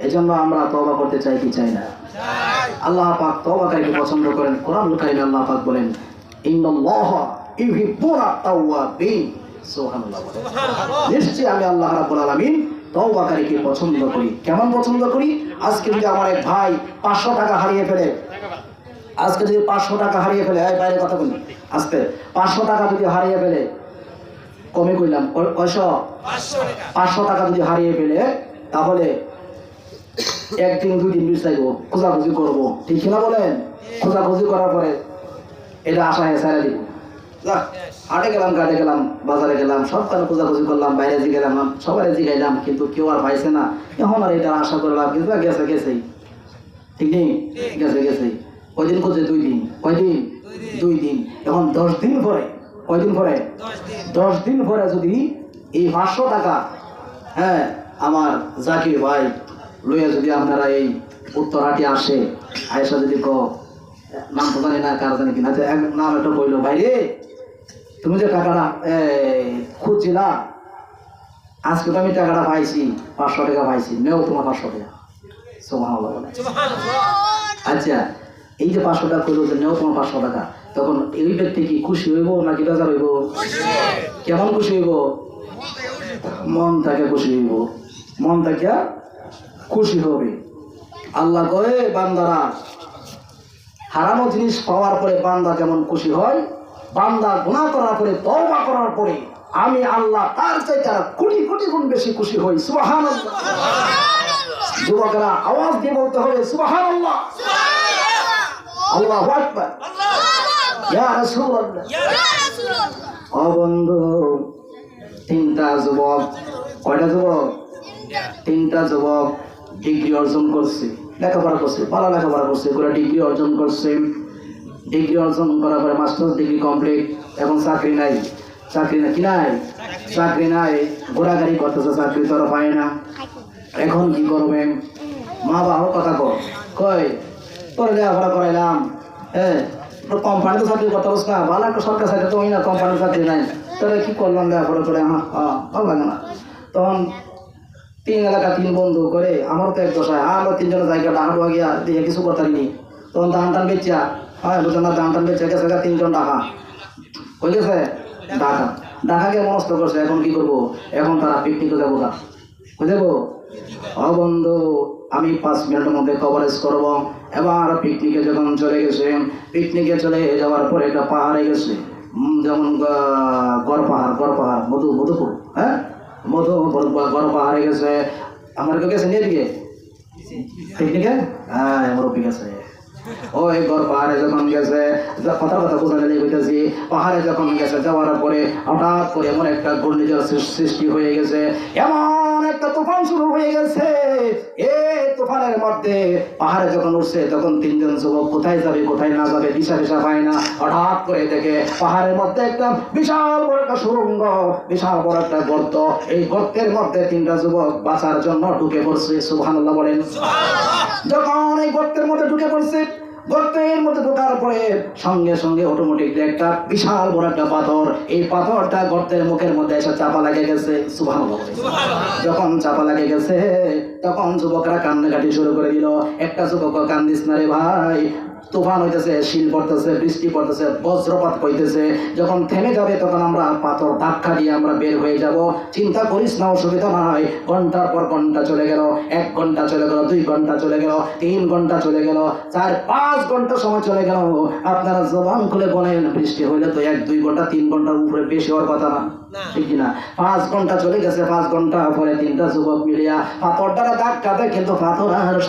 এজন্য আমরা তওবা করতে চাই কি চাই না? আল্লাহ পাক তওবাকারীকে পছন্দ করেন। কোরআনুল কারীমে আল্লাহ পাক বলেন, ইন্নাল্লাহা ইউহিব্বুনা তাওয়াবিন। সুবহানাল্লাহ। নিশ্চয়ই আমি আল্লাহ রাব্বুল আলামিন তওবাকারীকে পছন্দ করি। কেমন পছন্দ করি? আজকে যদি আমার এক ভাই 500 টাকা হারিয়ে ফেলে, আজকে যদি 500 টাকা হারিয়ে ফেলে, এই বাইরে কথা বলি আজকে 500 টাকা যদি হারিয়ে ফেলে, কমে কইলাম কয়শো, 500 টাকা যদি হারিয়ে ফেলে, তাহলে একদিন দুই দিন বিচাইব, খোঁজাখুঁজি করবো, ঠিক কিনা বলেন? খোঁজাখুঁজি করার পরে এটা আশা হয়ে ছেড়ে দিব। হাটে গেলাম, ঘাটে গেলাম, বাজারে গেলাম, সব কারণে খোঁজাখুঁজি করলাম, বাইরে জিগাইলাম, সবাই জিগাইলাম, কিন্তু কেউ আর পাইছে না। এখন আর এটা আশা করলাম, কিন্তু গেছে গেছেই, ঠিক নেই? গেছে গেছেই। কয়দিন খুঁজে? 2 দিন। কয়দিন? 2 দিন। এখন 10 দিন পরে, কয়দিন পরে? 10 দিন পরে যদি এই 500 টাকা, হ্যাঁ, আমার জাকির ভাই লইয়া যদি আপনারা এই উত্তরহাটি আসে, আয়েশা যদি নাম তো জানি না, কার জানি কিনা, নাম একটা বললো, ভাই রে তুমি যে টাকাটা খুঁজছিলা, আজকে তো আমি টাকাটা পাইছি, 500 টাকা পাইছি, নেও তোমার 500 টাকা। সুবহানাল্লাহ। আচ্ছা, এই যে 500 টাকা করলো, যে নেও তোমার 500 টাকা, তখন এই ব্যক্তি কি খুশি হইব নাকি বেজার হইব? কেমন খুশি হইব? মন থেকে খুশি হইব, মন থেকে খুশি হবে। আল্লাহ কয়ে, বান্দারা হারানো জিনিস পাওয়ার পরে বান্দা যেমন খুশি হয়, বান্দা গুনাহ করার পরে, তওবা করার পরে আমি আল্লাহ তার চাইতে কোটি কোটি গুণ বেশি খুশি হই। সুবহানাল্লাহ। যুবকরা আওয়াজ দিয়ে বলতে হবে সুবহানাল্লাহ, আল্লাহু আকবার, ইয়া রাসূলুল্লাহ। ও বন্ধু, 3টা যুবক, কয়টা যুবক? 3টা যুবক ডিগ্রি অর্জন করছে, লেখাপড়া করছে, ভালো লেখাপড়া করছে, করে ডিগ্রি অর্জন করছে। ডিগ্রি অর্জন করার পরে মাস্টার্স ডিগ্রি কমপ্লিট, এখন চাকরি নাই, চাকরি না কি নাই, চাকরি নাই, ঘোরাঘুরি করতেছে, চাকরি তো পায় না। এখন কি করবেন? মা বাবা কথা কয় তোরে লেখাপড়া করাইলাম, হ্যাঁ, কোম্পানিতে চাকরি করতে পারছ না, ভালো একটা সরকার চাকরি তো না, কোম্পানির চাকরি নাই, তোরে কি করলাম লেখাপড়া করে? ভালো লাগে না। তখন 3 এলাকা 3 বন্ধু করে, আমারও তো এক দশায়, আমরা 3 জনের জায়গা ডাকা গিয়া দিয়ে কিছু করতে পারিনি। তখন ধান টান বেচা, হ্যাঁ, বুঝলেন না, ধান টান বেচা গেছে 3 জন ডাকা হয়ে গেছে, ঢাকা ঢাকাকে মনস্থ করছে। এখন কি করবো? এখন তারা পিকনিকে যাবো, না বুঝবো? বন্ধু, আমি 5 মিনিটের মধ্যে কভারেজ করবো। এবার পিকনিকে যখন চলে গেছে, পিকনিকে চলে যাওয়ার পরে একটা পাহাড়ে গেছে, যেমন গড় পাহাড় মধুপুর, হ্যাঁ, গড় পাহাড়ে গেছে। আমার কেউ গেছে নিয়ে দিকে পিকনিকে? হ্যাঁ, মুরব্বী গেছে। ওই গড় পাহাড়ে যখন গেছে, কথা বোঝানো হইতেছি, পাহাড়ে যখন গেছে, যাওয়ার পরে হঠাৎ করে এমন একটা ঘূর্ণিঝড় সৃষ্টি হয়ে গেছে, এমন একটা তুফান শুরু হয়ে গেছে। এই তুফানের মধ্যে পাহাড়ে যখন উঠছে, তখন 3 জন যুবক কোথায় যাবে কোথায় না যাবে দিশা পায় না। হঠাৎ করে দেখে পাহাড়ের মধ্যে একটা বিশাল বড় একটা সুড়ঙ্গ, বিশাল বড় একটা গর্ত। এই গর্তের মধ্যে 3টা যুবক বাঁচার জন্য ঢুকে পড়ছে। সুবহানাল্লাহ বলেন। যখন এই গর্তের মধ্যে ঢুকে পড়ছে, গর্তের মধ্যে ঢোকার পরে সঙ্গে সঙ্গে অটোমেটিকলি একটা বিশাল বড় একটা পাথর, এই পাথরটা গর্তের মুখের মধ্যে এসে চাপা লাগে গেছে। সুবহানাল্লাহ। যখন চাপা লাগে গেছে, তখন যুবকরা কান্নাকাটি শুরু করে দিল। একটা যুবক, কান্দিস না রে ভাই, তুফান হইতেছে, শিল পড়তেছে, বৃষ্টি পড়তেছে, বজ্রপাত হইতেছে, যখন থেমে যাবে তখন আমরা পাথর ধাক্কা দিয়ে আমরা বের হয়ে যাব, চিন্তা করিস না, অসুবিধা নাই। ঘন্টার পর ঘন্টা চলে গেল, 1 ঘন্টা চলে গেল, 2 ঘন্টা চলে গেল, 3 ঘন্টা চলে গেল, 4-5 ঘন্টা সময় চলে গেল। আপনারা জবান খুলে বলেন, বৃষ্টি হইলে তো 1-2 ঘন্টা 3 ঘন্টার উপরে বেশি হওয়ার কথা না, ঠিক কিনা? 5 ঘন্টা চলে গেছে। 5 ঘন্টা পরে 3টা যুবক মিলিয়া পাথরটারা ধাক্কা দেয়, কিন্তু পাথর আর